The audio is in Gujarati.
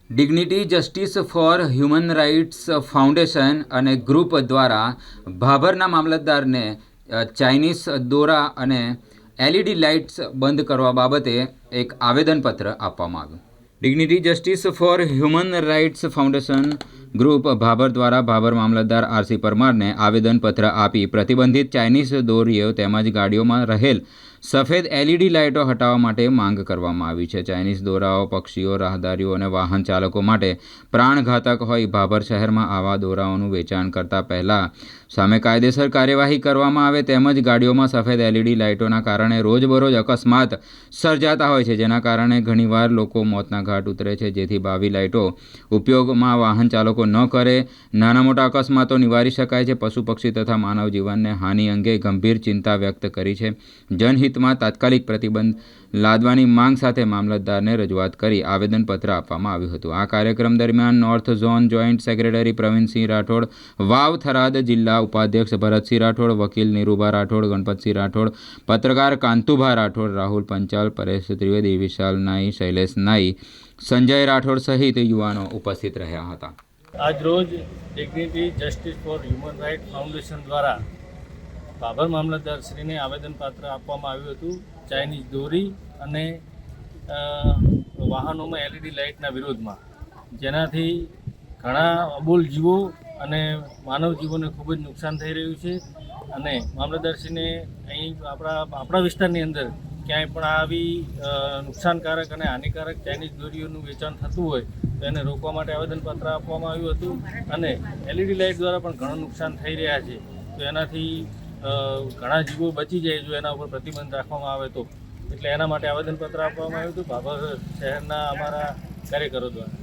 Dignity justice for human rights foundation અને ગ્રુપ દ્વારા ભાભરના મામલતદારને ચાઇનીઝ દોરા અને એલઈડી લાઇટ્સ બંધ કરવા બાબતે એક આવેદનપત્ર આપવામાં આવ્યું. Dignity justice for human rights foundation group Bhabhar દ્વારા ભાભર મામલતદાર આરસી પરમારને આવેદનપત્ર આપી પ્રતિબંધિત ચાઇનીઝ દોરીઓ તેમજ ગાડીઓમાં રહેલ સફેદ એલઈડી લાઇટો હટાવવા માટે માંગ કરવામાં આવી છે. ચાઇનીઝ દોરાઓ પક્ષીઓ, રાહદારીઓ અને વાહન ચાલકો માટે પ્રાણઘાતક હોય. ભાભર શહેરમાં આવા દોરાઓનું વેચાણ કરતા પહેલાં સામે કાયદેસર કાર્યવાહી કરવામાં આવે તેમજ ગાડીઓમાં સફેદ એલઈડી લાઇટોના કારણે રોજબરોજ અકસ્માત સર્જાતા હોય છે, જેના કારણે ઘણીવાર લોકો મોતના ઘાટ ઉતરે છે. જેથી ભાવિ લાઇટો ઉપયોગમાં વાહન ચાલકો ન કરે, નાના મોટા અકસ્માતો નિવારી શકાય છે. પશુ પક્ષી તથા માનવ જીવનને હાનિ અંગે ગંભીર ચિંતા વ્યક્ત કરી છે. જનહિતમાં તાત્કાલિક પ્રતિબંધ લાદવાની માંગ સાથે મામલતદારને રજૂઆત કરી આવેદનપત્ર આપવામાં આવ્યું હતું. આ કાર્યક્રમ દરમિયાન north zone joint secretary Pravinsinh Rathod, Vav Tharad જિલ્લા ઉપાધ્યક્ષ ભરતસિંહ રાઠોડ, વકીલ નીરુભા રાઠોડ, ગણપતસિંહ રાઠોડ, પત્રકાર કાંતુભા રાઠોડ, રાહુલ પંચાલ, પરેશ ત્રિવેદી, વિશાલ નાઈ, શૈલેષ નાઈ, સંજય રાઠોડ સહિત યુવાનો ઉપસ્થિત રહ્યા હતા. આજ રોજ dignity justice for human right foundation દ્વારા ભાભર મામલતદારશ્રીને આવેદનપત્ર આપવામાં આવ્યું હતું ચાઇનીઝ દોરી અને વાહનોમાં એલઈડી લાઇટના વિરોધમાં, જેનાથી ઘણા અબોલ જીવો અને માનવ જીવોને ખૂબ જ નુકસાન થઈ રહ્યું છે. અને મામલતદારશ્રીને અહીં આપણા વિસ્તારની અંદર ક્યાંય પણ આવી નુકસાનકારક અને હાનિકારક ચાઇનીઝ દોરીઓનું વેચાણ થતું હોય તો એને રોકવા માટે આવેદનપત્ર આપવામાં આવ્યું હતું. અને એલઈડી લાઇટ દ્વારા પણ ઘણું નુકસાન થઈ રહ્યા છે, તો એનાથી ઘણા જીવો બચી જાય જો એના ઉપર પ્રતિબંધ રાખવામાં આવે તો. એટલે એના માટે આવેદનપત્ર આપવામાં આવ્યું હતું ભાભર શહેરના અમારા કાર્યકરો દ્વારા.